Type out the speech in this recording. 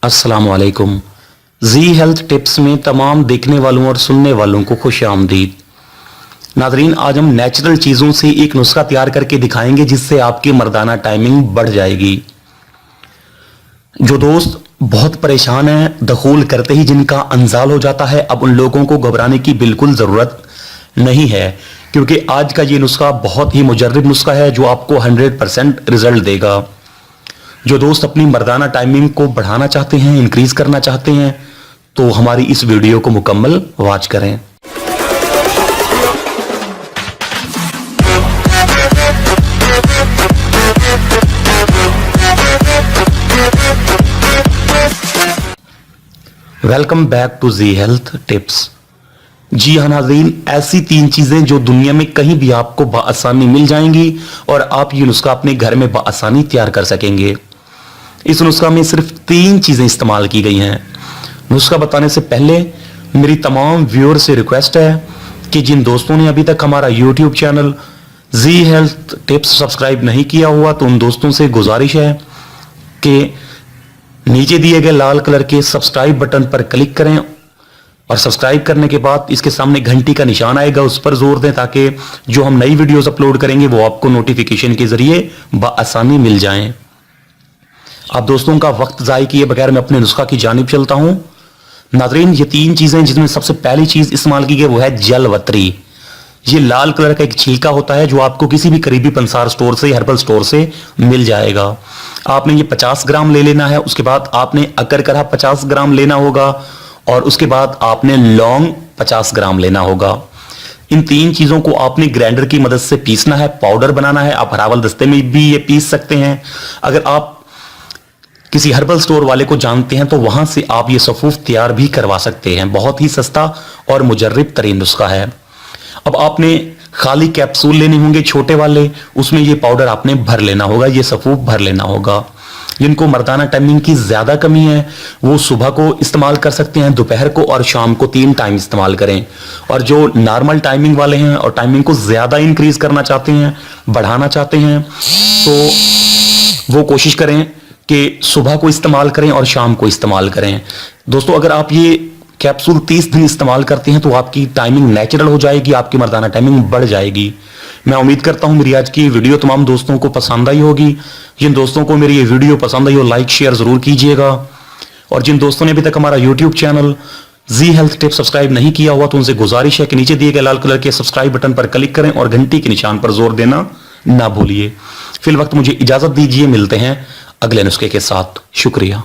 अस्सलाम वालेकुम। जी health tips में तमाम देखने वालों और सुनने वालों को खुश आमदीद। नाजरीन, आज हम नेचुरल चीज़ों से एक नुस्खा तैयार करके दिखाएंगे जिससे आपकी मर्दाना टाइमिंग बढ़ जाएगी। जो दोस्त बहुत परेशान हैं, दखूल करते ही जिनका अंजाल हो जाता है, अब उन लोगों को घबराने की बिल्कुल ज़रूरत नहीं है, क्योंकि आज का ये नुस्खा बहुत ही मुजर्रब नुस्खा है जो आपको 100% रिजल्ट देगा। जो दोस्त अपनी मर्दाना टाइमिंग को बढ़ाना चाहते हैं, इंक्रीज करना चाहते हैं, तो हमारी इस वीडियो को मुकम्मल वॉच करें। Welcome back to Zee health tips. जी हाँ नाज़रीन, ऐसी 3 चीजें जो दुनिया में कहीं भी आपको बआसानी मिल जाएंगी और आप ये नुस्खा अपने घर में बआसानी तैयार कर सकेंगे। इस नुस्खा में सिर्फ 3 चीजें इस्तेमाल की गई हैं। नुस्खा बताने से पहले मेरी तमाम व्यूअर से रिक्वेस्ट है कि जिन दोस्तों ने अभी तक हमारा यूट्यूब चैनल जी हेल्थ टिप्स सब्सक्राइब नहीं किया हुआ, तो उन दोस्तों से गुजारिश है कि नीचे दिए गए लाल कलर के सब्सक्राइब बटन पर क्लिक करें और सब्सक्राइब करने के बाद इसके सामने घंटी का निशान आएगा, उस पर जोर दें ताकि जो हम नई वीडियोस अपलोड करेंगे वो आपको नोटिफिकेशन के जरिए बआसानी मिल जाएं। आप दोस्तों का वक्त ज़ाय किए बगैर मैं अपने नुस्खा की जानिब चलता हूं। नाज़रीन, ये 3 चीजें जिसमें सबसे पहली चीज इस्तेमाल की गई वो है जलवत्री। ये लाल कलर का एक छिलका होता है जो आपको किसी भी करीबी पंसार स्टोर से, हर्बल स्टोर से मिल जाएगा। आपने ये 50 ग्राम ले लेना है। उसके बाद आपने अकरकरा 50 ग्राम लेना होगा और उसके बाद आपने लौंग 50 ग्राम लेना होगा। इन 3 चीजों को आपने ग्राइंडर की मदद से पीसना है, पाउडर बनाना है। आप हरावल दस्ते में भी ये पीस सकते हैं। अगर आप किसी हर्बल स्टोर वाले को जानते हैं तो वहां से आप ये सफूफ तैयार भी करवा सकते हैं। बहुत ही सस्ता और मुजर्रब तरीन नुस्खा है। अब आपने खाली कैप्सूल लेने होंगे छोटे वाले, उसमें ये पाउडर आपने भर लेना होगा, ये सफूफ भर लेना होगा। जिनको मर्दाना टाइमिंग की ज्यादा कमी है वो सुबह को इस्तेमाल कर सकते हैं, दोपहर को और शाम को 3 टाइम इस्तेमाल करें। और जो नॉर्मल टाइमिंग वाले हैं और टाइमिंग को ज्यादा इंक्रीज करना चाहते हैं, बढ़ाना चाहते हैं, तो वो कोशिश करें कि सुबह को इस्तेमाल करें और शाम को इस्तेमाल करें। दोस्तों, अगर आप ये कैप्सूल 30 दिन इस्तेमाल करते हैं तो आपकी टाइमिंग नेचुरल हो जाएगी, आपकी मर्दाना टाइमिंग बढ़ जाएगी। मैं उम्मीद करता हूं मेरी आज की वीडियो तमाम दोस्तों को पसंद आई होगी। जिन दोस्तों को मेरी ये वीडियो पसंद आई हो, लाइक शेयर जरूर कीजिएगा। और जिन दोस्तों ने अभी तक हमारा यूट्यूब चैनल जी हेल्थ टिप्स सब्सक्राइब नहीं किया हुआ तो उनसे गुजारिश है कि नीचे दिए गए लाल कलर के सब्सक्राइब बटन पर क्लिक करें और घंटी के निशान पर जोर देना ना भूलिए। फिल वक्त मुझे इजाजत दीजिए, मिलते हैं अगले नुस्खे के साथ। शुक्रिया।